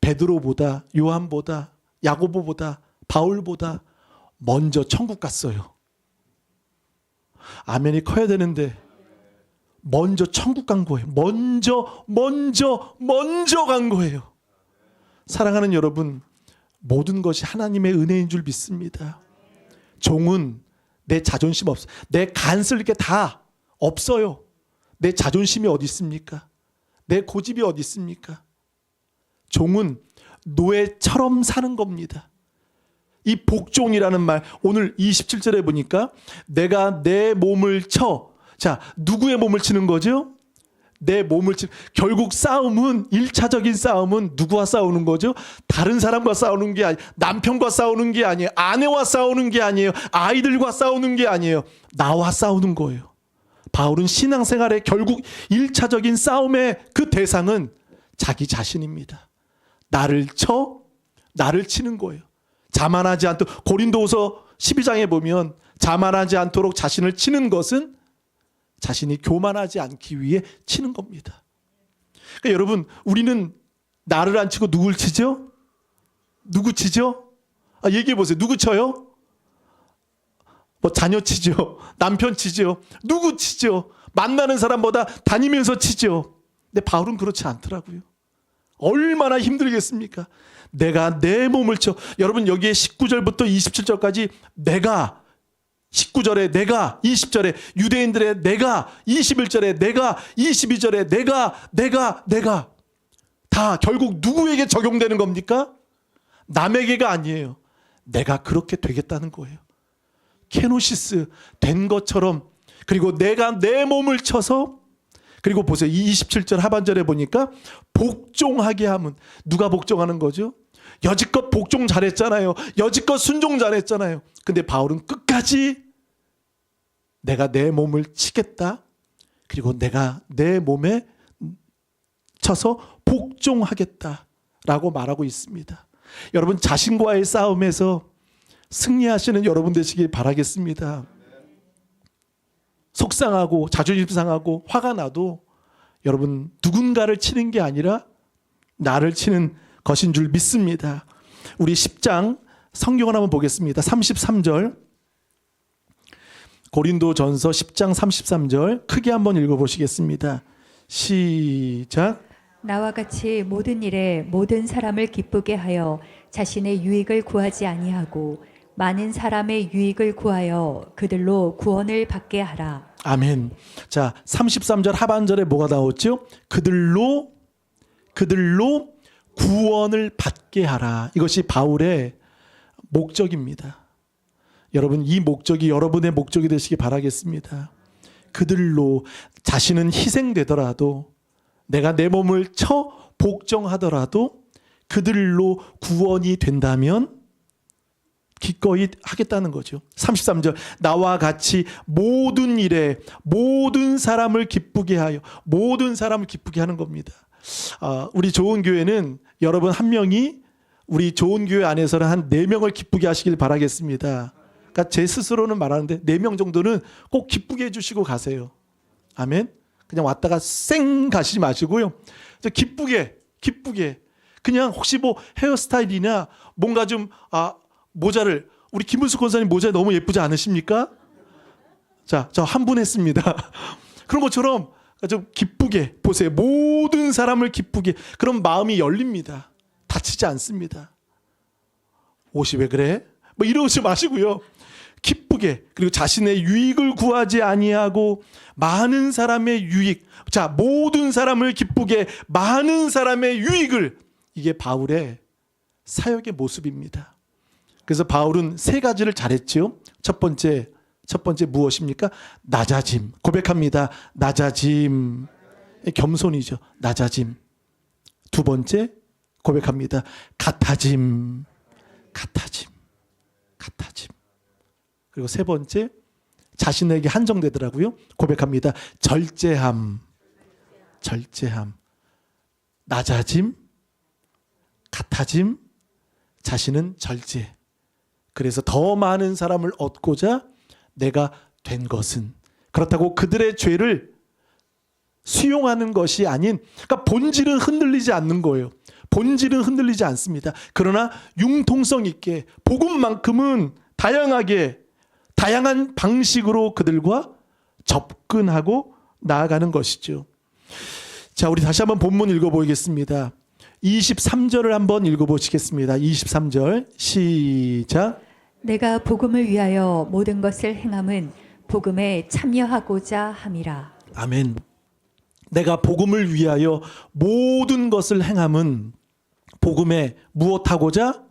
S2: 베드로보다 요한보다 야고보보다 바울보다 먼저 천국 갔어요. 아멘이 커야 되는데 먼저 천국 간 거예요. 먼저 간 거예요. 사랑하는 여러분, 모든 것이 하나님의 은혜인 줄 믿습니다. 종은 내 자존심 없어. 내 간슬 게 다 없어요. 내 자존심이 어디 있습니까? 내 고집이 어디 있습니까? 종은 노예처럼 사는 겁니다. 이 복종이라는 말, 오늘 27절에 보니까 내가 내 몸을 쳐. 자, 누구의 몸을 치는 거죠? 내 몸을 치. 결국 싸움은 1차적인 싸움은 누구와 싸우는 거죠? 다른 사람과 싸우는 게 아니에요. 남편과 싸우는 게 아니에요. 아내와 싸우는 게 아니에요. 아이들과 싸우는 게 아니에요. 나와 싸우는 거예요. 바울은 신앙생활의 결국 1차적인 싸움의 그 대상은 자기 자신입니다. 나를 치는 거예요. 자만하지 않도록, 고린도후서 12장에 보면 자만하지 않도록 자신을 치는 것은 자신이 교만하지 않기 위해 치는 겁니다. 그러니까 여러분, 우리는 나를 안 치고 누굴 치죠? 누구 치죠? 얘기해 보세요. 누구 쳐요? 자녀 치죠. 남편 치죠. 누구 치죠? 만나는 사람보다 다니면서 치죠. 근데 바울은 그렇지 않더라고요. 얼마나 힘들겠습니까? 내가 내 몸을 쳐. 여러분 여기에 19절부터 27절까지 내가, 19절에 내가, 20절에 유대인들의 내가, 21절에 내가, 22절에 내가 다 결국 누구에게 적용되는 겁니까? 남에게가 아니에요. 내가 그렇게 되겠다는 거예요. 케노시스 된 것처럼. 그리고 내가 내 몸을 쳐서, 그리고 보세요. 이 27절 하반절에 보니까 복종하게 하면, 누가 복종하는 거죠? 여지껏 복종 잘했잖아요. 여지껏 순종 잘했잖아요. 근데 바울은 끝까지 내가 내 몸을 치겠다. 그리고 내가 내 몸에 쳐서 복종하겠다라고 말하고 있습니다. 여러분 자신과의 싸움에서 승리하시는 여러분 되시길 바라겠습니다. 속상하고 자존심 상하고 화가 나도 여러분 누군가를 치는 게 아니라 나를 치는 것인 줄 믿습니다. 우리 10장 성경을 한번 보겠습니다. 33절, 고린도전서 10장 33절 크게 한번 읽어보시겠습니다. 시작.
S3: 나와 같이 모든 일에 모든 사람을 기쁘게 하여 자신의 유익을 구하지 아니하고 많은 사람의 유익을 구하여 그들로 구원을 받게 하라.
S2: 아멘. 자, 33절 하반절에 뭐가 나왔죠? 그들로 구원을 받게 하라. 이것이 바울의 목적입니다. 여러분 이 목적이 여러분의 목적이 되시기 바라겠습니다. 그들로, 자신은 희생되더라도, 내가 내 몸을 쳐 복종하더라도 그들로 구원이 된다면 기꺼이 하겠다는 거죠. 33절, 나와 같이 모든 일에 모든 사람을 기쁘게 하여, 모든 사람을 기쁘게 하는 겁니다. 우리 좋은 교회는 여러분 한 명이 우리 좋은 교회 안에서는 한 4명을 기쁘게 하시길 바라겠습니다. 그러니까 제 스스로는 말하는데 4명 정도는 꼭 기쁘게 해주시고 가세요. 아멘. 그냥 왔다가 쌩 가시지 마시고요. 기쁘게 그냥 혹시 뭐 헤어스타일이나 뭔가 좀 모자를, 우리 김은숙 권사님 모자 너무 예쁘지 않으십니까? 자, 저 한 분 했습니다. 그런 것처럼 좀 기쁘게 보세요. 모든 사람을 기쁘게. 그럼 마음이 열립니다. 다치지 않습니다. 옷이 왜 그래? 뭐 이러지 마시고요. 기쁘게, 그리고 자신의 유익을 구하지 아니하고 많은 사람의 유익. 자, 모든 사람을 기쁘게, 많은 사람의 유익을. 이게 바울의 사역의 모습입니다. 그래서 바울은 3가지를 잘했죠. 첫 번째 무엇입니까? 낮아짐. 고백합니다. 낮아짐. 겸손이죠. 낮아짐. 2번째 고백합니다. 같아짐, 같아짐, 같아짐. 그리고 세 번째, 자신에게 한정되더라고요. 고백합니다. 절제함, 절제함. 낮아짐, 같아짐, 자신은 절제. 그래서 더 많은 사람을 얻고자 내가 된 것은, 그렇다고 그들의 죄를 수용하는 것이 아닌, 그러니까 본질은 흔들리지 않는 거예요. 본질은 흔들리지 않습니다. 그러나 융통성 있게 복음만큼은 다양하게, 다양한 방식으로 그들과 접근하고 나아가는 것이죠. 자, 우리 다시 한번 본문 읽어보겠습니다. 23절을 한번 읽어보시겠습니다. 23절 시작.
S3: 내가 복음을 위하여 모든 것을 행함은 복음에 참여하고자 함이라.
S2: 아멘. 내가 복음을 위하여 모든 것을 행함은 복음에 무엇하고자?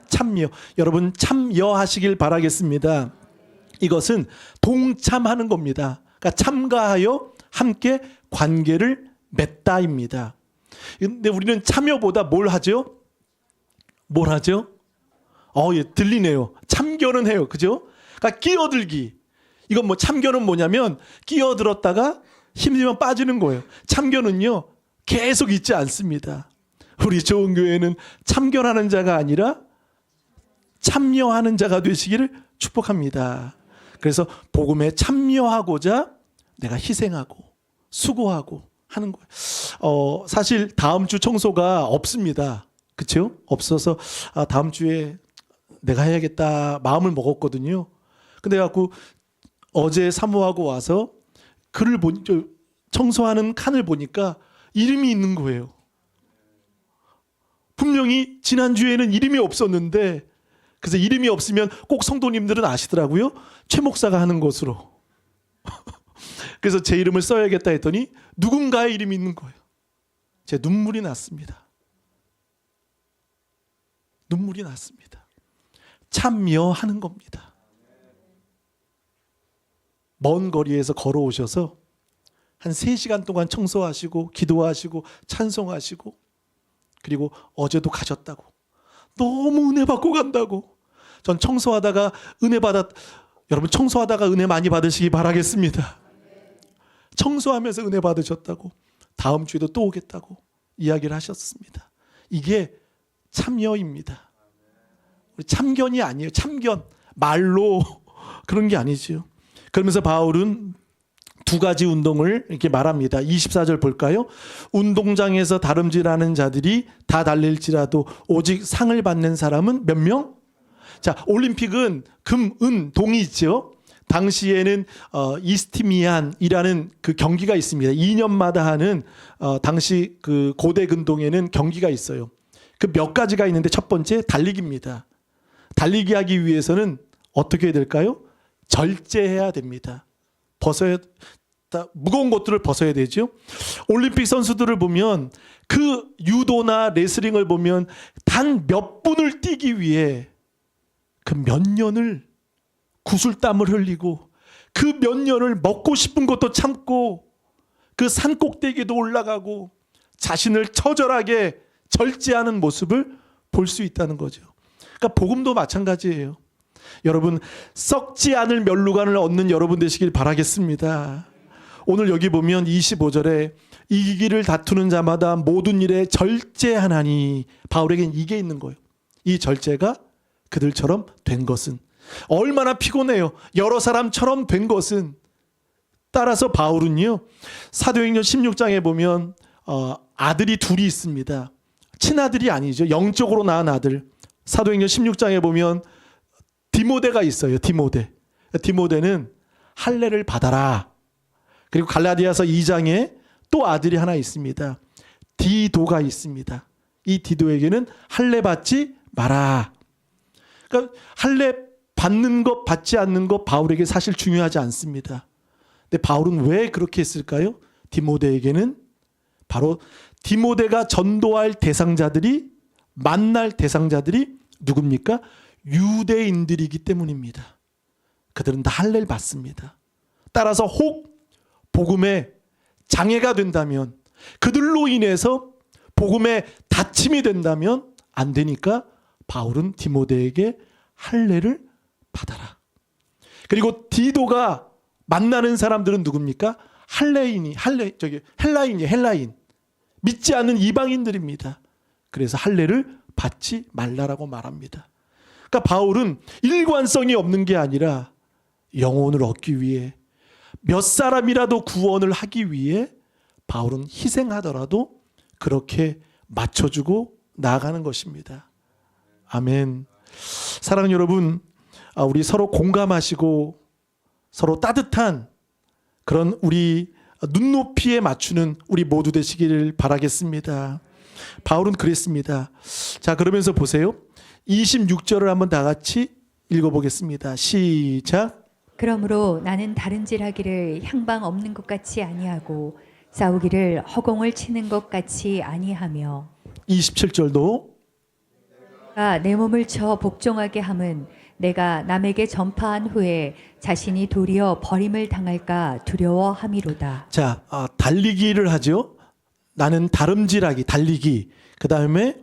S2: 참여. 여러분 참여하시길 바라겠습니다. 이것은 동참하는 겁니다. 그러니까 참가하여 함께 관계를 맺다입니다. 근데 우리는 참여보다 뭘 하죠? 뭘 하죠? 예, 들리네요. 참견은 해요. 그죠? 그러니까 끼어들기. 이건 뭐 참견은 뭐냐면 끼어들었다가 힘들면 빠지는 거예요. 참견은요, 계속 있지 않습니다. 우리 좋은 교회는 참견하는 자가 아니라 참여하는 자가 되시기를 축복합니다. 그래서 복음에 참여하고자 내가 희생하고 수고하고 하는 거예요. 사실 다음 주 청소가 없습니다. 그렇죠? 없어서 다음 주에 내가 해야겠다 마음을 먹었거든요. 근데 갖고 어제 사모하고 와서 글을 청소하는 칸을 보니까 이름이 있는 거예요. 분명히 지난주에는 이름이 없었는데, 그래서 이름이 없으면 꼭 성도님들은 아시더라고요. 최 목사가 하는 것으로. 그래서 제 이름을 써야겠다 했더니 누군가의 이름이 있는 거예요. 제 눈물이 났습니다. 눈물이 났습니다. 참여하는 겁니다. 먼 거리에서 걸어오셔서 한 3시간 동안 청소하시고 기도하시고 찬송하시고, 그리고 어제도 가셨다고, 너무 은혜 받고 간다고. 전 청소하다가 여러분 청소하다가 은혜 많이 받으시기 바라겠습니다. 청소하면서 은혜 받으셨다고, 다음 주에도 또 오겠다고 이야기를 하셨습니다. 이게 참여입니다. 참견이 아니에요. 참견 말로 그런 게 아니죠. 그러면서 바울은 두 가지 운동을 이렇게 말합니다. 24절 볼까요? 운동장에서 다름질하는 자들이 다 달릴지라도 오직 상을 받는 사람은 몇 명? 자, 올림픽은 금, 은, 동이 있죠. 당시에는 이스티미안이라는 그 경기가 있습니다. 2년마다 하는 당시 그 고대 근동에는 경기가 있어요. 그 몇 가지가 있는데 첫 번째 달리기입니다. 달리기 하기 위해서는 어떻게 해야 될까요? 절제해야 됩니다. 무거운 것들을 벗어야 되죠. 올림픽 선수들을 보면, 그 유도나 레슬링을 보면 단 몇 분을 뛰기 위해 그 몇 년을 구슬땀을 흘리고, 그 몇 년을 먹고 싶은 것도 참고, 그 산 꼭대기에도 올라가고 자신을 처절하게 절제하는 모습을 볼 수 있다는 거죠. 그러니까 복음도 마찬가지예요. 여러분, 썩지 않을 멸루관을 얻는 여러분 되시길 바라겠습니다. 오늘 여기 보면 25절에 이기기를 다투는 자마다 모든 일에 절제하나니, 바울에겐 이게 있는 거예요. 이 절제가 그들처럼 된 것은, 얼마나 피곤해요. 여러 사람처럼 된 것은. 따라서 바울은요, 사도행전 16장에 보면 아들이 둘이 있습니다. 친아들이 아니죠. 영적으로 낳은 아들. 사도행전 16장에 보면 디모데가 있어요. 디모데는 할례를 받아라. 그리고 갈라디아서 2장에 또 아들이 하나 있습니다. 디도가 있습니다. 이 디도에게는 할례 받지 마라. 그러니까 할례 받는 것 받지 않는 것 바울에게 사실 중요하지 않습니다. 근데 바울은 왜 그렇게 했을까요? 디모데에게는 바로 디모데가 전도할 대상자들이, 만날 대상자들이 누굽니까? 유대인들이기 때문입니다. 그들은 다 할례를 받습니다. 따라서 혹 복음에 장애가 된다면, 그들로 인해서 복음에 닫힘이 된다면 안 되니까 바울은 디모데에게 할례를 받아라. 그리고 디도가 만나는 사람들은 누굽니까? 헬라인. 믿지 않는 이방인들입니다. 그래서 할례를 받지 말라라고 말합니다. 그러니까 바울은 일관성이 없는 게 아니라 영혼을 얻기 위해 몇 사람이라도 구원을 하기 위해 바울은 희생하더라도 그렇게 맞춰주고 나아가는 것입니다. 아멘. 사랑하는 여러분, 우리 서로 공감하시고 서로 따뜻한 그런 우리 눈높이에 맞추는 우리 모두 되시기를 바라겠습니다. 바울은 그랬습니다. 자, 그러면서 보세요. 26절을 한번 다 같이 읽어보겠습니다. 시작.
S3: 그러므로 나는 다른질하기를 향방 없는 것 같이 아니하고 싸우기를 허공을 치는 것 같이 아니하며
S2: 27절도
S3: 내 몸을 쳐 복종하게 함은 내가 남에게 전파한 후에 자신이 도리어 버림을 당할까 두려워함이로다.
S2: 자, 달리기를 하죠. 나는 다름질하기, 달리기. 그 다음에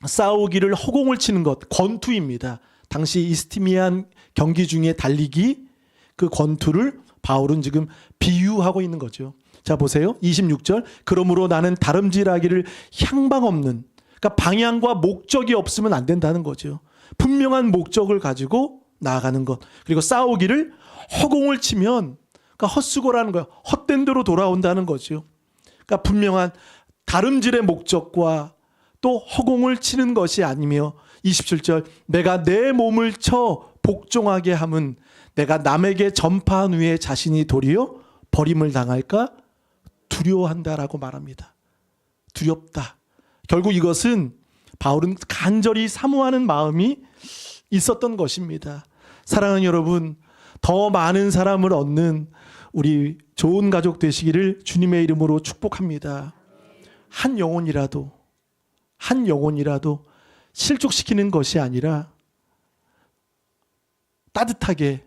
S2: 싸우기를 허공을 치는 것, 권투입니다. 당시 이스티미안 경기 중에 달리기, 그 권투를 바울은 지금 비유하고 있는 거죠. 자, 보세요. 26절. 그러므로 나는 다름질하기를 향방 없는, 그러니까 방향과 목적이 없으면 안 된다는 거죠. 분명한 목적을 가지고 나아가는 것. 그리고 싸우기를 허공을 치면, 그러니까 헛수고라는 거예요. 헛된 대로 돌아온다는 거죠. 그러니까 분명한 다름질의 목적과 또 허공을 치는 것이 아니며 27절 내가 내 몸을 쳐 복종하게 함은 내가 남에게 전파한 후에 자신이 도리어 버림을 당할까 두려워한다라고 말합니다. 두렵다. 결국 이것은 바울은 간절히 사모하는 마음이 있었던 것입니다. 사랑하는 여러분, 더 많은 사람을 얻는 우리 좋은 가족 되시기를 주님의 이름으로 축복합니다. 한 영혼이라도 실족시키는 것이 아니라 따뜻하게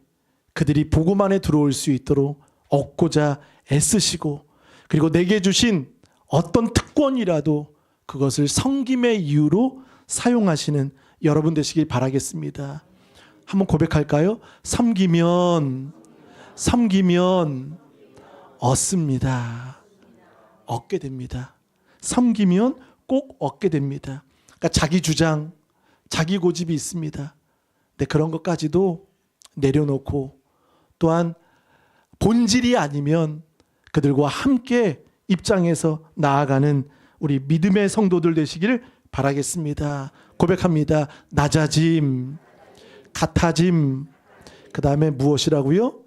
S2: 그들이 복음 안에 들어올 수 있도록 얻고자 애쓰시고, 그리고 내게 주신 어떤 특권이라도 그것을 섬김의 이유로 사용하시는 여러분 되시길 바라겠습니다. 한번 고백할까요? 섬기면 얻습니다. 얻게 됩니다. 섬기면 꼭 얻게 됩니다. 그러니까 자기 주장, 자기 고집이 있습니다. 근데 그런 것까지도 내려놓고, 또한 본질이 아니면 그들과 함께 입장해서 나아가는 우리 믿음의 성도들 되시기를 바라겠습니다. 고백합니다. 낮아짐, 같아짐, 그 다음에 무엇이라고요?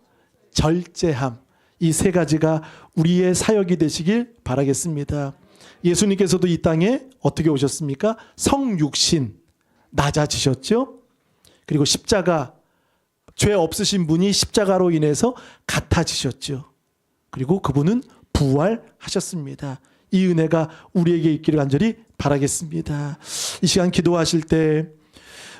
S2: 절제함. 이 세 가지가 우리의 사역이 되시길 바라겠습니다. 예수님께서도 이 땅에 어떻게 오셨습니까? 성육신, 낮아지셨죠? 그리고 십자가, 죄 없으신 분이 십자가로 인해서 같아지셨죠. 그리고 그분은 부활하셨습니다. 이 은혜가 우리에게 있기를 간절히 바라겠습니다. 이 시간 기도하실 때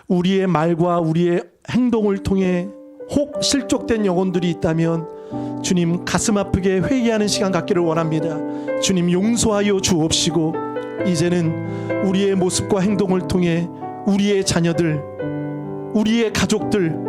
S2: 우리의 말과 우리의 행동을 통해 혹 실족된 영혼들이 있다면 주님 가슴 아프게 회개하는 시간 갖기를 원합니다. 주님 용서하여 주옵시고, 이제는 우리의 모습과 행동을 통해 우리의 자녀들, 우리의 가족들,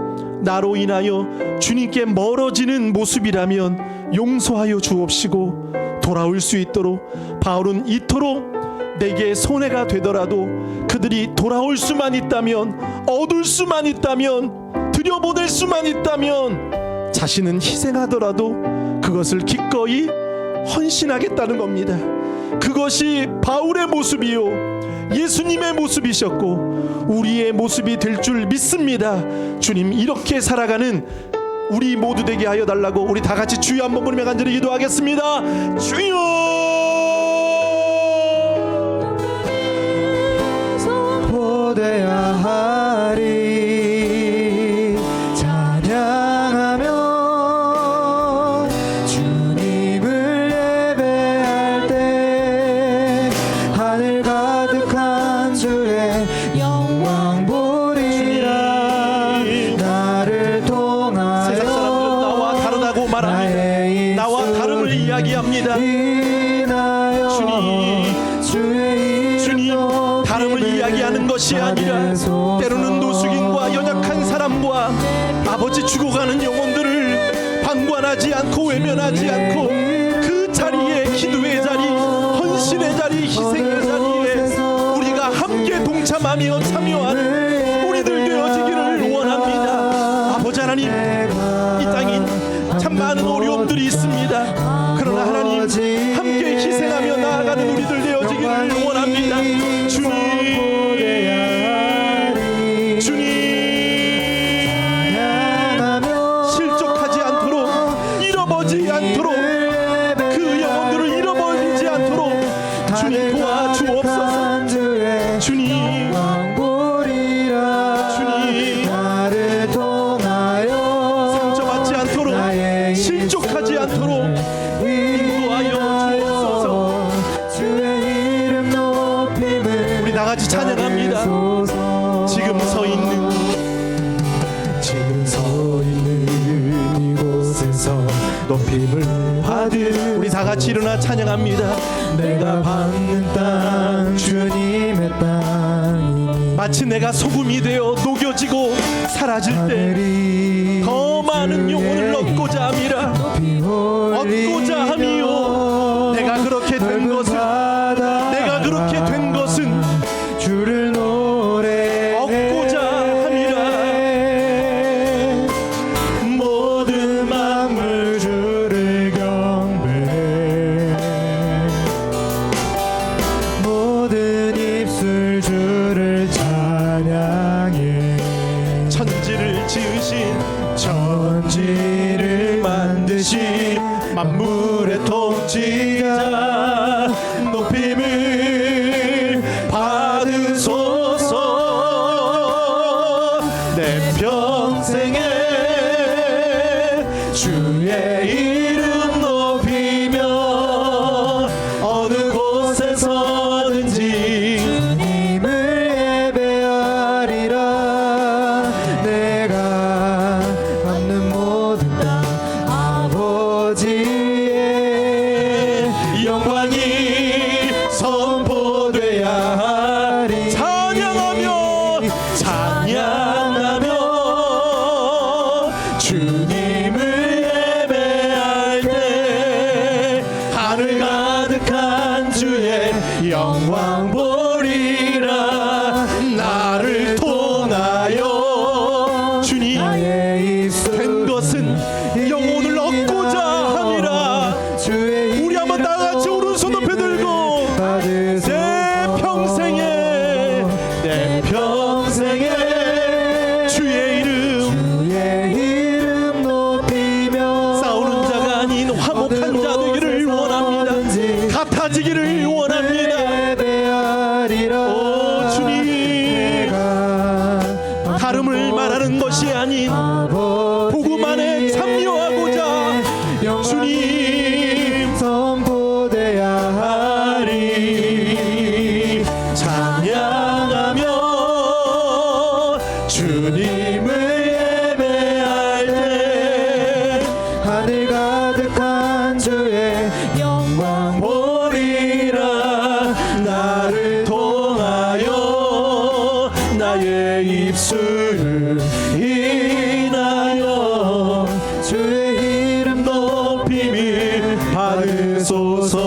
S2: 나로 인하여 주님께 멀어지는 모습이라면 용서하여 주옵시고 돌아올 수 있도록, 바울은 이토록 내게 손해가 되더라도 그들이 돌아올 수만 있다면, 얻을 수만 있다면, 들여보낼 수만 있다면 자신은 희생하더라도 그것을 기꺼이 헌신하겠다는 겁니다. 그것이 바울의 모습이요 예수님의 모습이셨고 우리의 모습이 될 줄 믿습니다. 주님, 이렇게 살아가는 우리 모두 되게 하여 달라고 우리 다 같이 주여 한번 부르며 간절히 기도하겠습니다. 주여,
S1: 보대야 하리 찬양하며 주님을 예배할 때 하늘 가득한 주의 영광 보리라. 나를
S2: 세상 사람들은 나와
S1: 통하여
S2: 다르다고 말합니다. 나와 다름을 이야기합니다.
S1: 인하여
S2: 주님,
S1: 주의
S2: 것이 아니라 때로는 노숙인과 연약한 사람과 아버지 죽어가는 영혼들을 방관하지 않고 외면하지 않고 그 자리에, 기도의 자리, 헌신의 자리, 희생의 자리에 우리가 함께 동참하며 참여하는 우리들 되어지기를 원합니다. 아버지 하나님, 이 땅인 참 많은 어려움들이 있습니다. 그러나 하나님, 함께 희생하며 나아가는 우리들 되어지기를 원합니다. 주님, 실족하지 않도록, 잃어버리지 않도록, 그 영혼들을 잃어버리지 않도록 주님 도와주옵소서. 주님, 상처받지 않도록, 실족하지 않도록 인도하여 주옵소서. 우리 다같이 찬양합니다. 지금 서 있는
S1: 이곳에서
S2: 높임을 받을, 우리 다같이 일어나 찬양합니다.
S1: 내가 받는 땅 주님의 땅이니
S2: 마치 내가 소금이 되어 녹여지고 사라질 때 더 많은 영혼을 얻고자 함이라. 얻고자 함이요. 내가 그렇게 된 것은, 내가 그렇게 된 것은
S1: 주를 노래
S2: 얻고자 함이라.
S1: 모든 만물 주를 경배해 모든 입술 주를 찬양해
S2: 천지를 지으신,
S1: 천지를 만드신
S2: 만물의 통치자 높임을 받으소서. 내 평생에 주의 이름 높이며 어느 곳에서든지
S1: 주님을 예배하리라. 내가 받는 모든 땅 아버지의
S2: 영광이 선포돼야 하리. 찬양하며 주님을 예배할 때 하늘 가득한 주의 영광 보리라. 나를 통하여 주님,
S1: 나의 입술
S2: 된 것은 영혼을 얻고자 함이라. 우리 한번 다 같이 오른손 높이 들고 내 평생에 주의 이름
S1: 높이며
S2: 싸우는 자가 아닌 화목한 자 되기를 원합니다. 같아지기를 원합니다.
S1: 예배하리라.
S2: 오 주님, 다름을 말하는 것이 아닌 복음 안에 참여하고자 주님
S1: 선포돼야
S2: 하리. 찬양하며 주님을 예배할 때
S1: 하늘 가득한 주의 영광
S2: 보리라. 나를 통하여 나의 입술을 인하여
S1: 주의 이름
S2: 높임을 받으소서.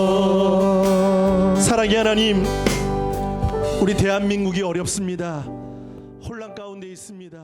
S2: 사랑의 하나님, 우리 대한민국이 어렵습니다. 혼란 가운데 있습니다.